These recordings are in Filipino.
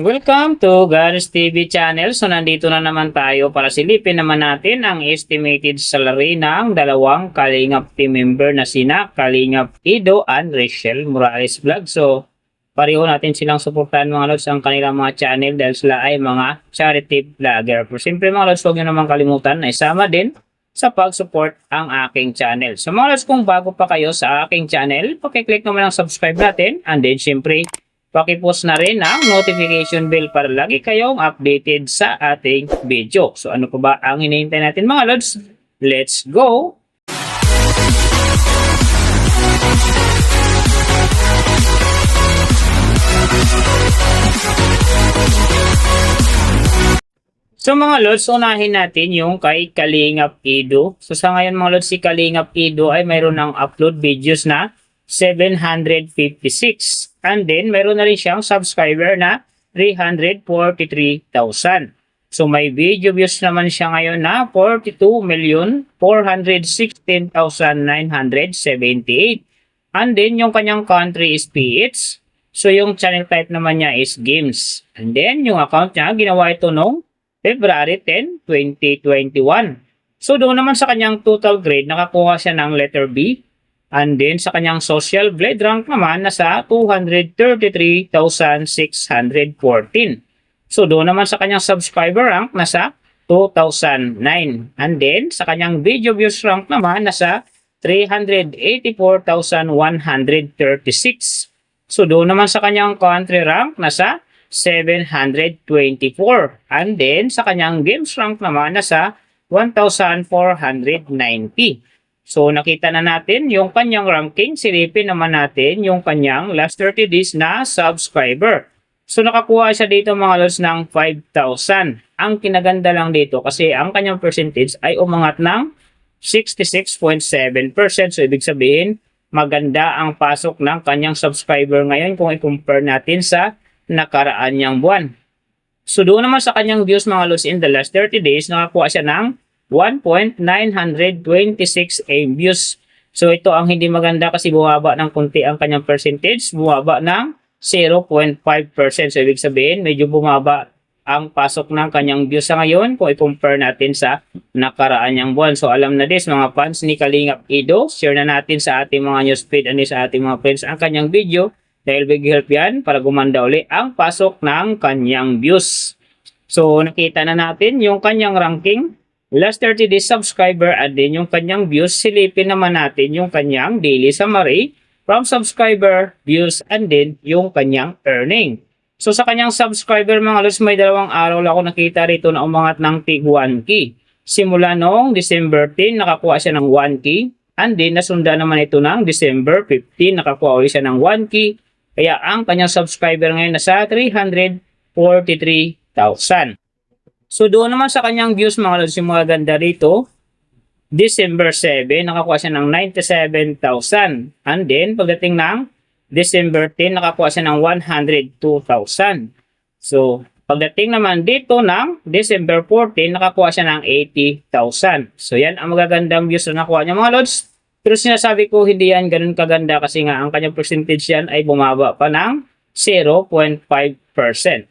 Welcome to Gar's TV channel. So nandito na naman tayo para silipin naman natin ang estimated salary ng dalawang Kalingap team member na sina Kalingap Ido and Rachel Morales Vlog. So pareho natin silang suportahan mga lods ang kanilang mga channel dahil sila ay mga charity vlogger. Pero siyempre mga lods, huwag nyo naman kalimutan na isama din sa pag-support ang aking channel. So mga lods, kung bago pa kayo sa aking channel, pakiclick naman ang subscribe natin and then siyempre paki-post na rin ang notification bell para lagi kayong updated sa ating video. So ano pa ba ang hinihintay natin mga lods? Let's go! So mga lods, unahin natin yung kay Kalingap Ido. So sa ngayon mga lods, si Kalingap Ido ay mayroon ng upload videos na 756. And then, meron na rin siyang subscriber na 343,000. So, may video views naman siya ngayon na 42,416,978. And then, yung kanyang country is PH. So, yung channel type naman niya is games. And then, yung account niya, ginawa ito noong February 10, 2021. So, doon naman sa kanyang total grade, nakakuha siya ng letter B. And then sa kanyang social blade rank naman nasa 233,614. So doon naman sa kanyang subscriber rank nasa 2,009. And then sa kanyang video views rank naman nasa 384,136. So doon naman sa kanyang country rank nasa 724. And then sa kanyang games rank naman nasa 1,490. So, nakita na natin yung kanyang ranking. Silipin naman natin yung kanyang last 30 days na subscriber. So, nakakuha siya dito mga lods ng 5,000. Ang kinaganda lang dito kasi ang kanyang percentage ay umangat ng 66.7%. So, ibig sabihin, maganda ang pasok ng kanyang subscriber ngayon kung i-compare natin sa nakaraan niyang buwan. So, doon naman sa kanyang views mga lods in the last 30 days, nakakuha siya ng 1.926 views. So ito ang hindi maganda kasi bumaba ng kunti ang kanyang percentage, bumaba ng 0.5%. So ibig sabihin medyo bumaba ang pasok ng kanyang views sa ngayon kung i-compare natin sa nakaraan niyang buwan. So alam na this mga fans ni Kalingap Ido, share na natin sa ating mga newsfeed and sa ating mga friends ang kanyang video dahil big help yan para gumanda uli ang pasok ng kanyang views. So nakita na natin yung kanyang ranking. Last 30 days subscriber at din yung kanyang views. Silipin naman natin yung kanyang daily summary from subscriber, views, and then yung kanyang earning. So sa kanyang subscriber mga lods, may dalawang araw lang ako nakita rito na umangat ng tig 1K. Simula noong December 10, nakakuha siya ng 1K. And then nasunda naman ito ng December 15, nakakuha ulit siya ng 1K. Kaya ang kanyang subscriber ngayon nasa 343,000. So doon naman sa kanyang views mga lods, yung mga ganda rito, December 7, nakakuha siya ng 97,000. And then pagdating ng December 10, nakakuha siya ng 102,000. So pagdating naman dito ng December 14, nakakuha siya ng 80,000. So yan ang magagandang views na nakuha niya mga lods. Pero sinasabi ko hindi yan ganun kaganda kasi nga ang kanyang percentage yan ay bumaba pa ng 0.5%.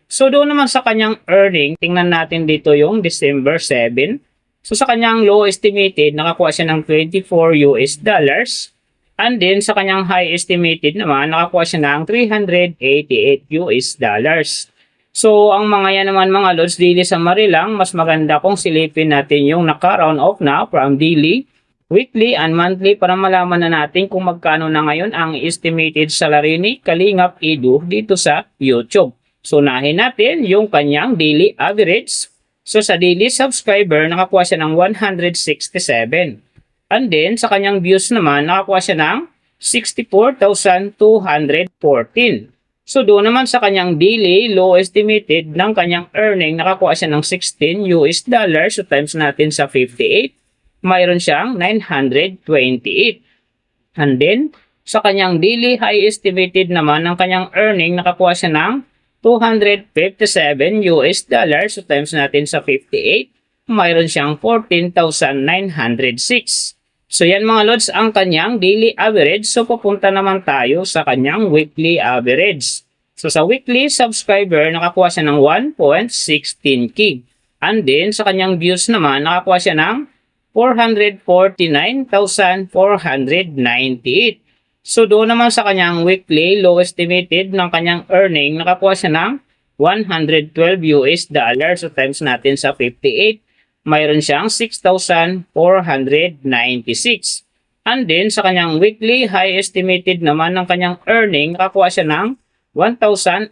So doon naman sa kanyang earning, tingnan natin dito yung December 7. So sa kanyang low estimated, nakakuha siya ng $24. And then sa kanyang high estimated naman, nakakuha siya ng $388. So ang mga yan naman mga lods, daily summary lang, mas maganda kung silipin natin yung naka-round off na from daily, weekly and monthly para malaman na natin kung magkano na ngayon ang estimated salary ni Kalingap Ido dito sa YouTube. So unahin natin yung kanyang daily average. So sa daily subscriber, nakakuha siya ng 167. And then sa kanyang views naman, nakakuha siya ng 64,214. So doon naman sa kanyang daily low estimated ng kanyang earning, nakakuha siya ng $16. So times natin sa 58. Mayroon siyang 928. And then, sa kanyang daily high estimated naman ng kanyang earning, nakakuha siya ng $257. So, times natin sa 58, mayroon siyang 14,906. So, yan mga lods ang kanyang daily average. So, pupunta naman tayo sa kanyang weekly average. So sa weekly subscriber, nakakuha siya ng 1.16k. And then sa kanyang views naman, nakakuha siya ng 449,498. So doon naman sa kanyang weekly low estimated ng kanyang earning, nakakuha siya ng 112 US dollars. So times natin sa 58, mayroon siyang 6,496. And then sa kanyang weekly high estimated naman ng kanyang earning, nakakuha siya ng 1,800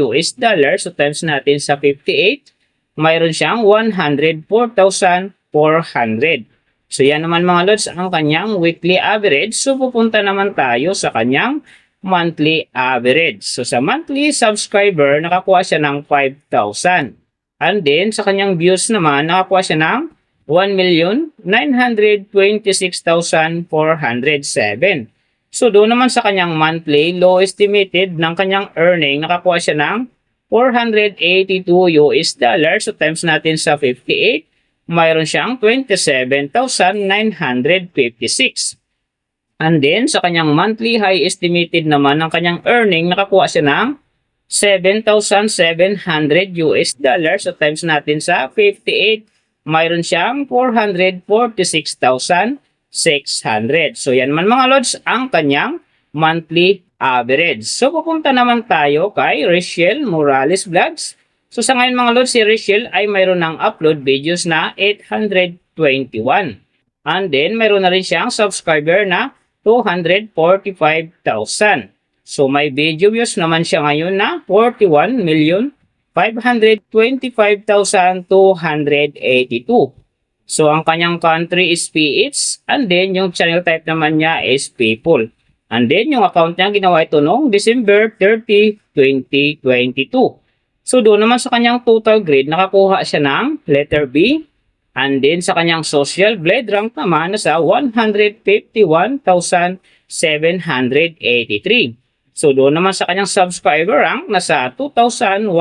US dollars. So times natin sa 58, mayroon siyang 104,400. So yan naman mga lods ang kanyang weekly average. So pupunta naman tayo sa kanyang monthly average. So sa monthly subscriber, nakakuha siya ng 5,000. And then sa kanyang views naman, nakakuha siya ng 1,926,407. So doon naman sa kanyang monthly low estimated ng kanyang earning, nakakuha siya ng 482 US dollars. So times natin sa 58, mayroon siyang 27,956. And then sa kanyang monthly high estimated naman ng kanyang earning, nakakuha siya ng 7,700 US dollars. So times natin sa 58, mayroon siyang 446,600. So yan man mga lods ang kanyang monthly average. So pupunta naman tayo kay Rachel Morales Vlogs. So sa ngayon mga lods, si Rachel ay mayroon ng upload videos na 821. And then mayroon na rin siyang subscriber na 245,000. So may video views naman siya ngayon na 41,525,282. So ang kanyang country is PH, and then yung channel type naman niya is people. And then yung account niya ginawa ito noong December 30, 2022. So doon naman sa kanyang total grade, nakakuha siya ng letter B. And then sa kanyang social blade rank naman nasa 151,783. So doon naman sa kanyang subscriber rank nasa 2,125.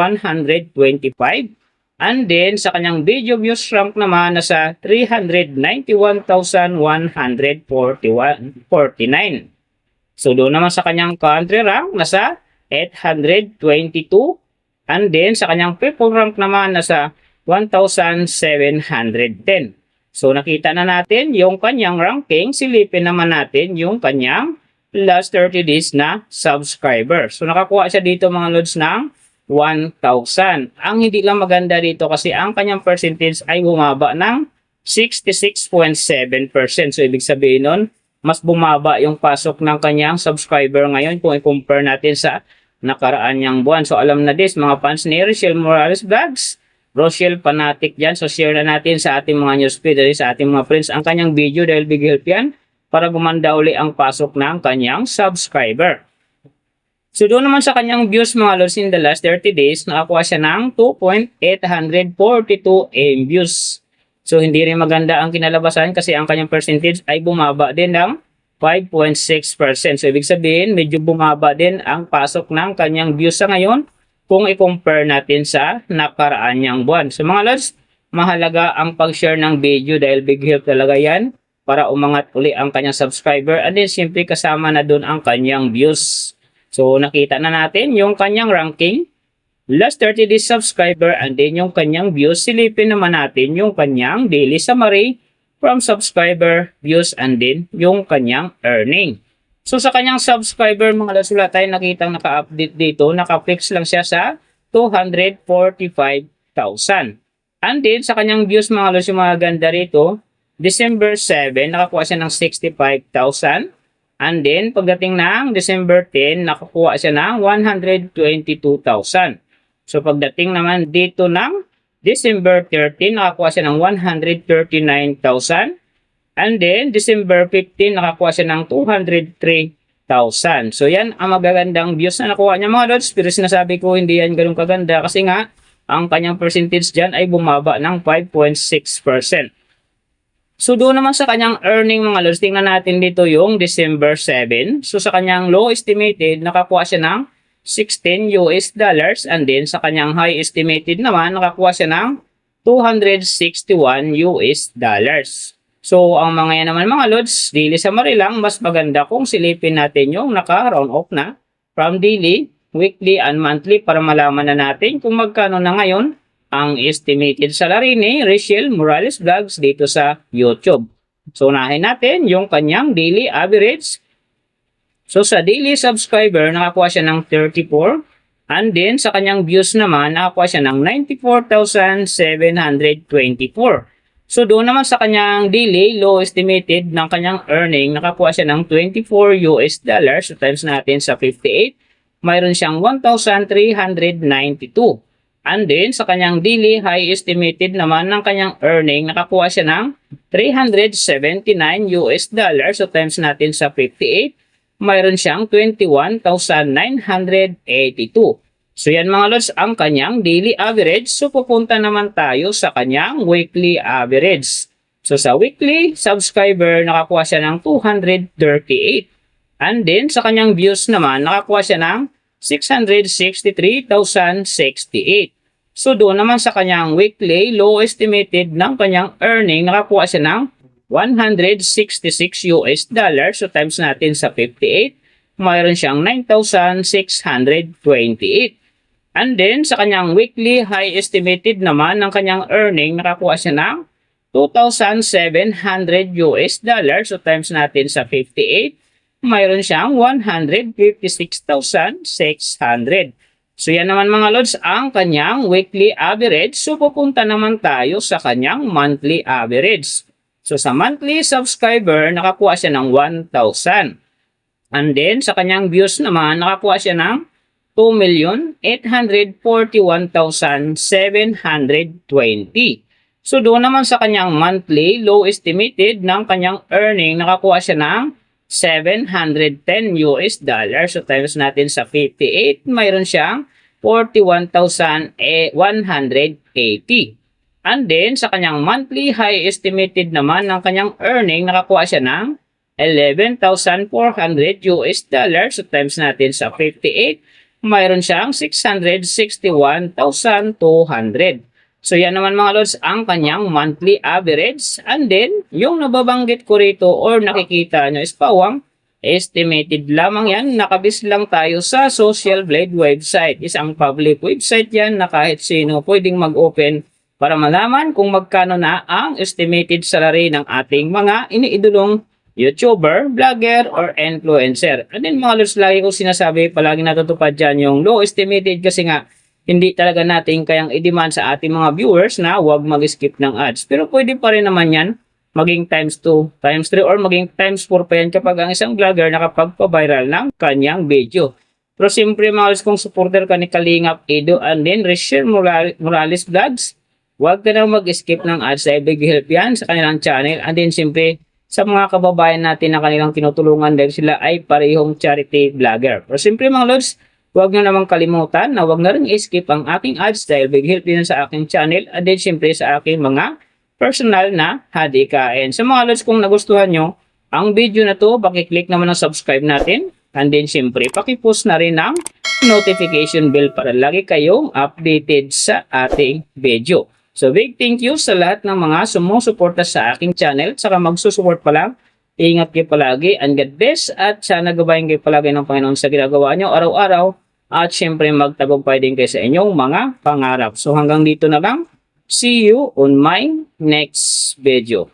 And then sa kanyang video views rank naman nasa 391,149. So doon naman sa kanyang country rank nasa 822. And then sa kanyang people rank naman nasa 1,710. So nakita na natin yung kanyang ranking. Silipin naman natin yung kanyang last 30 days na subscriber. So nakakuha siya dito mga lods ng 1,000. Ang hindi lang maganda dito kasi ang kanyang percentage ay bumaba ng 66.7%. So ibig sabihin nun, mas bumaba yung pasok ng kanyang subscriber ngayon kung i-compare natin sa nakaraan niyang buwan. So alam na this mga fans ni Rachel Morales Vlogs, Rochelle fanatic dyan. So share na natin sa ating mga newsfeed, sa ating mga friends ang kanyang video dahil big help yan para gumanda uli ang pasok ng kanyang subscriber. So doon naman sa kanyang views mga lods in the last 30 days, nakakuha siya ng 2.842 views. So hindi rin maganda ang kinalabasan kasi ang kanyang percentage ay bumaba din ng 5.6%. So ibig sabihin medyo bumaba din ang pasok ng kanyang views sa ngayon kung i-compare natin sa nakaraan niyang buwan. So mga lods, mahalaga ang pag-share ng video dahil big help talaga yan para umangat uli ang kanyang subscriber, and then siyempre kasama na doon ang kanyang views. So nakita na natin yung kanyang ranking, last 30 days subscriber, and then yung kanyang views. Silipin naman natin yung kanyang daily summary from subscriber, views, and then yung kanyang earning. So sa kanyang subscriber mga lods, wala tayong nakitang naka-update dito. Naka-fix lang siya sa 245,000. And then sa kanyang views mga lods, yung mga ganda rito, December 7, nakakuha siya ng 65,000. And then pagdating ng December 10, nakakuha siya ng 122,000. So pagdating naman dito ng December 13, nakakuha siya ng 139,000. And then December 15, nakakuha siya ng 203,000. So yan ang magagandang views na nakuha niya mga lods. Pero sinasabi ko hindi yan ganun kaganda kasi nga ang kanyang percentage dyan ay bumaba ng 5.6%. So doon naman sa kanyang earning mga lods, tingnan natin dito yung December 7. So sa kanyang low estimated, nakakuha siya ng 16 US dollars, and then sa kanyang high estimated naman, nakakuha siya ng 261 US dollars. So ang mga yan naman mga lods, daily summary lang, mas maganda kung silipin natin yung naka-round off na from daily weekly and monthly para malaman na natin kung magkano na ngayon ang estimated salary ni Rachel Morales Vlogs dito sa YouTube. So, unahin natin yung kanyang daily average. So, sa daily subscriber, nakakuha siya ng 34. And then, sa kanyang views naman, nakakuha siya ng 94,724. So, doon naman sa kanyang daily, low estimated ng kanyang earning, nakakuha siya ng $24 US. So, times natin sa 58, mayroon siyang 1,392. And then, sa kanyang daily, high estimated naman ng kanyang earning, nakakuha siya ng $379 US. So, times natin sa 58, mayroon siyang 21,982. So yan mga lods ang kanyang daily average. So pupunta naman tayo sa kanyang weekly average. So sa weekly subscriber nakakuha siya ng 238. And then sa kanyang views naman nakakuha siya ng 663,068. So doon naman sa kanyang weekly low estimated ng kanyang earning nakakuha siya ng $166 US. So times natin sa 58, mayroon siyang 9,628. And then, sa kanyang weekly high estimated naman ng kanyang earning, nakakuha siya ng $2,700 US. So, times natin sa 58, mayroon siyang 156,600. So, yan naman mga lods, ang kanyang weekly average. So, pupunta naman tayo sa kanyang monthly average. So, sa monthly subscriber, nakakuha siya ng 1,000. And then, sa kanyang views naman, nakakuha siya ng 2,841,720. So, doon naman sa kanyang monthly, low estimated ng kanyang earning, nakakuha siya ng $710 US. So, times natin sa 58, mayroon siyang 41,180. And then, sa kanyang monthly, high estimated naman ng kanyang earning, nakakuha siya ng $11,400 US. So, times natin sa 58, mayroon siyang 661,200. So, yan naman mga lods ang kanyang monthly average. And then, yung nababanggit ko rito or nakikita nyo is pawang estimated lamang yan. Nakabis lang tayo sa Social Blade website. Isang public website yan na kahit sino pwedeng mag-open para malaman kung magkano na ang estimated salary ng ating mga iniidolong YouTuber, vlogger, or influencer. And then mga lods, lagi ko sinasabi, palagi natutupad dyan yung low estimated kasi nga hindi talaga natin kayang i-demand sa ating mga viewers na huwag mag-skip ng ads. Pero pwede pa rin naman yan maging times 2, times 3, or maging times 4 pa yan kapag ang isang vlogger nakapagpa-viral ng kanyang video. Pero siyempre mga lods, kung supporter ka ni Kalingap Edo and then Rachel Morales Vlogs, huwag ka na mag-skip ng ads dahil big help yan sa kanilang channel. And then siyempre, sa mga kababayan natin na kanilang tinutulungan dahil sila ay parehong charity vlogger. Pero siyempre mga lods, huwag nyo namang kalimutan na huwag na rin i-skip ang aking ads dahil big help din sa aking channel and then siyempre sa aking mga personal na hadikain. Sa mga lods, kung nagustuhan nyo ang video na to, pakiclick naman ang subscribe natin and then siyempre pakipost na rin ang notification bell para lagi kayong updated sa ating video. So, big thank you sa lahat ng mga sumusuporta sa aking channel. Saka magsusupport pa lang. Ingat kayo palagi and God bless. At sana gabayan kayo palagi ng Panginoon sa ginagawa nyo araw-araw. At syempre magtagumpay din kayo sa inyong mga pangarap. So, hanggang dito na lang. See you on my next video.